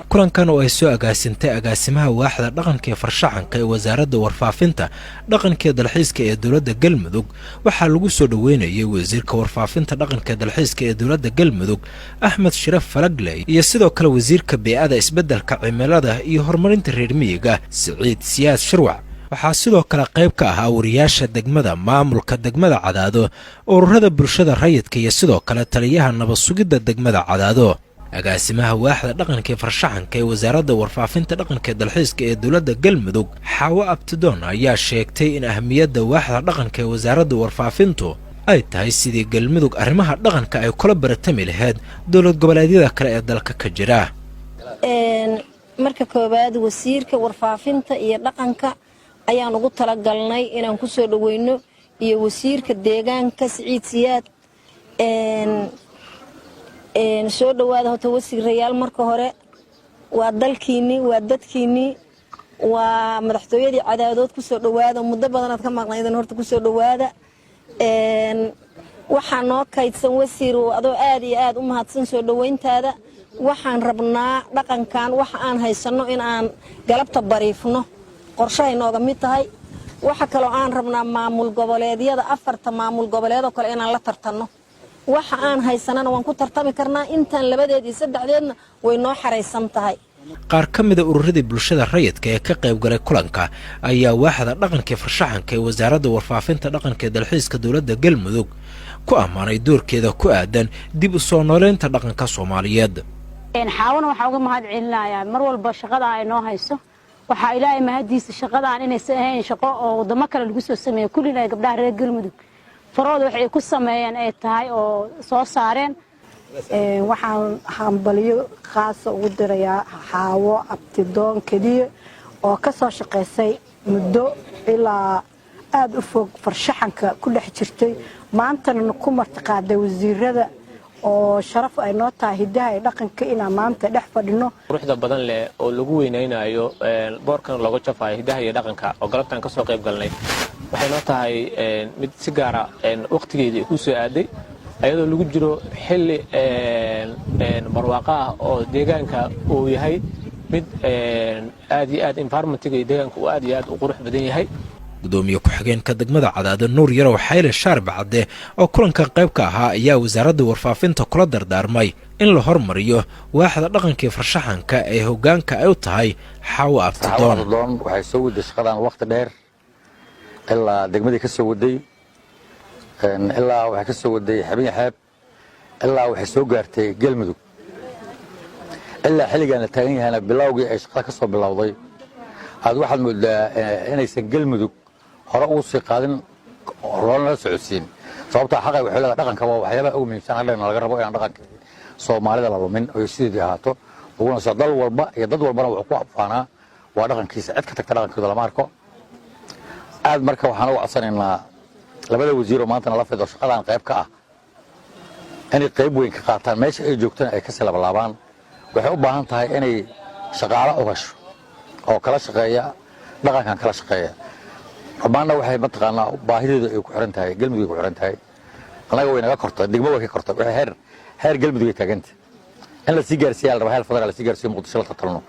kulankan oo ay soo agaasintay agaasimaha waaxda dhaqanka ee farshaxanka ee wasaaradda warfaafinta dhaqanka ee dalxiiska ee dowladda Galmudug waxaa lagu soo dhaweynayay wasiirka warfaafinta dhaqanka ee dalxiiska ee dowladda Galmudug Axmed Shiraf Falagle iyo sidoo kale wasiirka bee'ada isbeddelka cimilada iyo horumarinta reer miyiga Siciid Siyaad Shirwac waxaa sidoo kale qayb ka ah wariyaasha degmada maamulka degmada Cadaado ururada bulshada rayidka iyo sidoo kale taliyaha nabad sugidda degmada Cadaado agaasimaha waaxda dhaqanka ee farshaxanka ee wasaaradda warfaafinta dhaqanka ee dalxiiska ee dowladda Galmudug Xaawo Abtidoon ayaa sheegtay in ahmiyadda waaxda dhaqanka ee wasaaradda warfaafintu ay tahay sidii Galmudug arrimaha dhaqanka ay kula baratami lahayd dowlad goboleedyada kale ee dalka ka jira marka koobaad wasiirka warfaafinta iyo dhaqanka ayaan ugu talagalnay inaan ku soo dhaweyno iyo wasiirka deegaanka Siciid Siyaad soo dhawaada hota wasiirayaal marka hore waa dalkiini waa dadkiini waa madaxtooyadii Cadaadood ku soo dhawaada muddo badan aad ka maqnaydeen horta ku soo dhawaada waxaan noo kaydsan wasiir adoo aad iyo aad u mahadsan soo dhaweyntaada waxaan rabnaa dhaqankan waxa aan haysano in aan galabta bariifno qorshahay nooga mid tahay waxa kale oo aan rabnaa maamul goboleedyada afarta maamul goboleedo kale inaan la tartanno waxa aan haysanana waan ku tartami karnaa intaan labadeed iyo saddexdeedna way noo xareysan tahay qaar ka mid ah ururadii bulshada rayidka ee ka qayb galay kulanka ayaa waaxda dhaqanka farshaxanka ee wasaaradda warfaafinta dhaqanka ee dalxiiska dowladda Galmudug ku amaanay doorkeeda ku aadan dib u soo nooleynta dhaqanka Soomaaliyeed xaawana waxa uga mahad celinayaa mar walba shaqada ay noo hayso waxa ilaahay mahadiisa shaqadaan inay ahayn shaqo oo wadamo kale lagu soo sameeyo kulina gabdhaha reer Galmudug farooda waxay ku sameeyeen ay tahay oo soo saareen waxaan hambaliyo khaas ugu dirayaa Xaawo Abtidoon kaliya oo ka soo shaqeysay muddo ilaa aad u fog farshaxanka ku dhex jirtay maantana ku martaqaaday wasiirada oo sharaf ay noo tahay hidaha iyo dhaqanka inaan maanta dhex fadhino quruxda badan leh oo lagu weynaynayo boorkan looga jafayo hidaha iyo dhaqanka oo galabtan ka soo qayb galnay waxay noo tahay mid si gaar ah waqtigeedii ku soo aaday ayadoo lagu jiro xilli barwaaqo ah oo deegaanka uu yahay mid aad iyo aad environmentiga deegaanka uu aad iyo aad u qurux badan yahay gudoomiye ku-xigeenka degmada Cadaado Nuur Yarow Xayle Shaarba Cadde oo kulanka qayb ka ahaa ayaa wasaaradda warfaafinta kula dardaarmay in la hormariyo waaxda dhaqanka ee farshaxanka ee hoggaanka ay u tahay Xaawo Abtidoon waxay soo waday shaqadan waqti dheer ilaa degmadii ka soo waday ilaa waxa ka soo waday Xabin Xaab ilaa waxay soo gaartay Galmudug ilaa xilligan la taagan yahay bilowgii ay shaqada ka soo bilowday aad waxaad moodaa inaysan Galmudug hore ugu sii qaadin roolna socodsiin sababta xaqay waxay leedahay dhaqanka waa waxyaabo ugu muhiimsan hadana laga rabo in dhaqanka Soomaalida la lumin oo sidii ahaato uguna soo dal walba iyo dad walbana wuxuu ku afaanaa waa dhaqankiisa cid ka tagta dhaqankooda lama arko aad marka waxaan ugu codsanaynaa labada wasiir oo maanta la fido shaqadan qayb ka ah inay qayb weyn ka qaataan meesha ay joogtaan ay ka salaabaan waxay u baahan tahay inay shaqaale u hesho oo kala shaqeeya dhaqankan kala shaqeeya xubnaana waxay mataqaanaa baahideedu ay ku xiran tahay Galmudug ay ku xiran tahay anaga way naga kortay degmo way ka kortay waxay heer Galmudug ay taagantay in la sii gaarsiiyo la rabo hal fadar la sii gaarsiiyo Muqdisho la tartano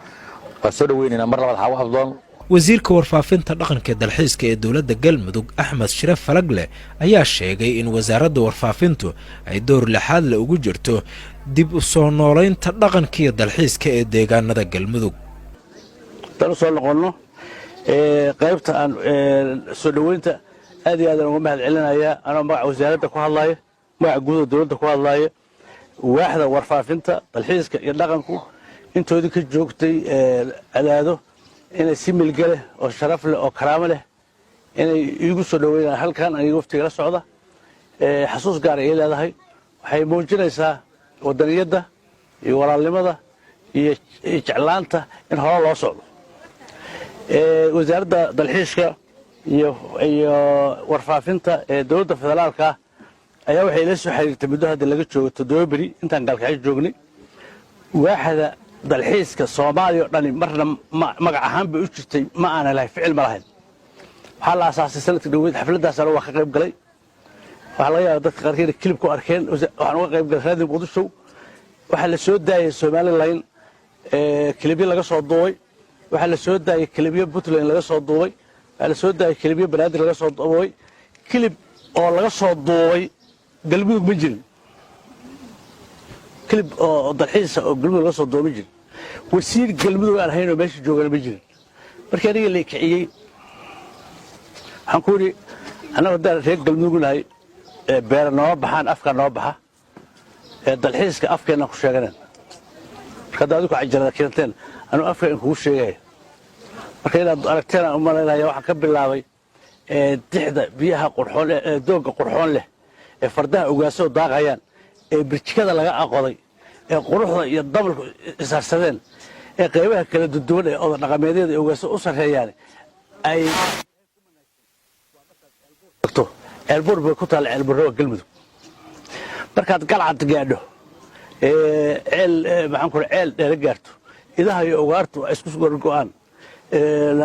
waa soo dhaweynayna mar labaad Xaawo Abtidoon wasiirka warfaafinta dhaqanka ee dalxiiska ee dowladda Galmudug Axmed Shiraf Falagle ayaa sheegay in wasaaradda warfaafintu ay door laxaad la ugu jirto dib u soo nooleynta dhaqanka iyo dalxiiska ee deegaanada Galmudug tan soo noqono qaybta aan soo dhaweynta aad iyo aad uga mahad celinayaa anoo magaca wasaaradda ku hadlayo magaca guud dowladda ku hadlayo waaxda warfaafinta dalxiiska iyo dhaqanku intoodii ka joogtay Cadaado inay si milgale oo sharaf leh oo karaamo leh inay igu soo dhaweeyaan halkan aniga waftiga la socda xasuus gaar ah ay leedahay waxay muujinaysaa wadaniyada iyo walaalnimada iyo jeclaanta in hore loo socdo wasaaradda dalxiiska iyo warfaafinta ee dowladda federaalka ayaa waxay la soo xiriirtay muddo hadda laga joogo 7 bari intaan galkacyo joognay waaxda dalxiiska Soomaaliya oo dhani marna magac ahaan bay u jirtay ma aan lahayn ficil ma lahayn waxa la asaasay sanadkii dhaweyd xafladaas waa ka qayb galay waxa laga yaabaa dadka qaarkeed kilib ku arkeen waxaan uga qayb galay raadin Muqdisho waxa la soo daayay Soomaaliland kilibyo laga soo duubay waxaa la soo daayay kilibyo puntland laga soo duubay waxaa la soo daayay kilibyo banaadir laga soo duubay kilib oo laga soo duubay galmudug ma jirin kilib oo dalxiisa oo galmudug laga soo duubay ma jirin wasiir galmudug aan ahayn oo meesha joogana ma jirin markii aniga la kiciyey waxaan ku yidhi annagu haddaan reer galmudug nahay beera nooma baxaan afkaa noo baxa dalxiiska afkeennaan ku sheeganeen marka hadda adigu cajarada keenteen anuu afka in kugu sheegaya marka inaad aragteen aan u malaynaya waxaan ka bilaabay dixda biyaha qurxoon doogga qurxoon leh ee fardaha ogaasoo daaqayaan ee birjikada laga aqoday ee quruxda iyo dabalku isarsadeen ee qaybaha kala duwan ee oda dhaqameedyada ogaaso u sarreeyaan ay ceelbuur bay ku taalla ceelbuurraba galmudug markaad galcad gaadho ceel maxaan ku ceel dheere gaarto idaha iyo ugaartu ay isku gorgo'aan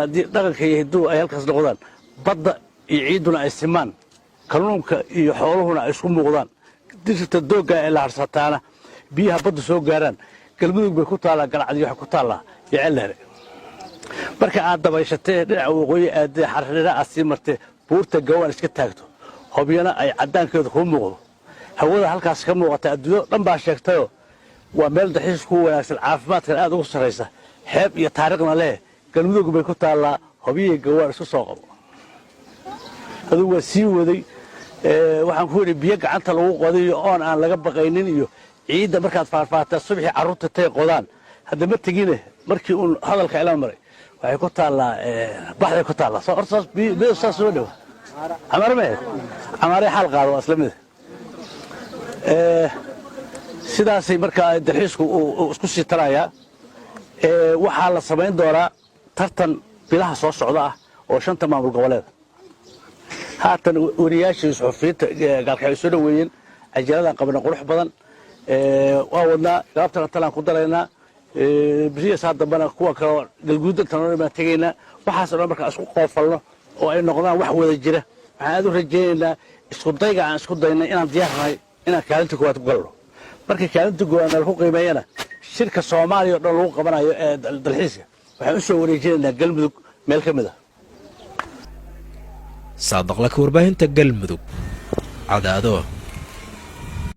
haddii dhaqanka iyo hiduhu ay halkaas noqdaan badda iyo ciidduna ay simaan kalluunka iyo xooluhuna ay isku muuqdaan dirta doogga ee la harsataana biyaha badda soo gaaraan galmudug bay ku taallaa galcad iyo waxay ku taallaa iyo ceel dheere marka aad dabayshatee dhinaca waqooyi aadee xardhina aad sii martee buurta gawaan iska taagto hobyana ay caddaankeedu kuu muuqdo hawada halkaas ka muuqata adduunyo dhan baa sheegtayoo waa meel dalxiis ku wanaagsan caafimaadkan aad ugu sarraysa xeeb iyo taariikhna leh galmudug bay ku taallaa hobyihii gawaan isku soo qabo adugu waa sii waday waxaan ku yidhi biyo gacanta lagu qodiyo oon aan laga baqaynin iyo ciidda markaad faarfaataa subxii carruurta tay qodaan hadda ma tegine markii uun hadalka ila maray waxay ku taallaa baxday ku taallaa hortaas biyo saas soo dhowa camaare ma camaare xal qaado waa isla mida sidaasay markaa dalxiisku uu isku sii tarayaa waxaa la samayn doonaa tartan bilaha soo socda ah oo 5 maamul goboleed haatan wariyaashii suxufiyiinta gaalka ay soo dhaweeyeen ajaradan qabna qurux badan waa wadnaa gaabtana talaan ku daraynaa bisiya saadabana kuwa kale galguudan tanoo ma tagaynaa waxaas oo markaa isku qoofalno oo ay noqdaan wax wada jira waxaan aad u rajaynaynaa isku dayga aan isku daynay inaan diyaarnahay inaan kaalinta koowaad ku galno markii kaalinta koowaad lagu qiimeeyana shirka Soomaaliya oo dhan lagu qabanayo ee dalxiiska waxaan u soo wareejinaynaa galmudug meel ka mid ah saadaq laka warbaahinta galmudug cadaado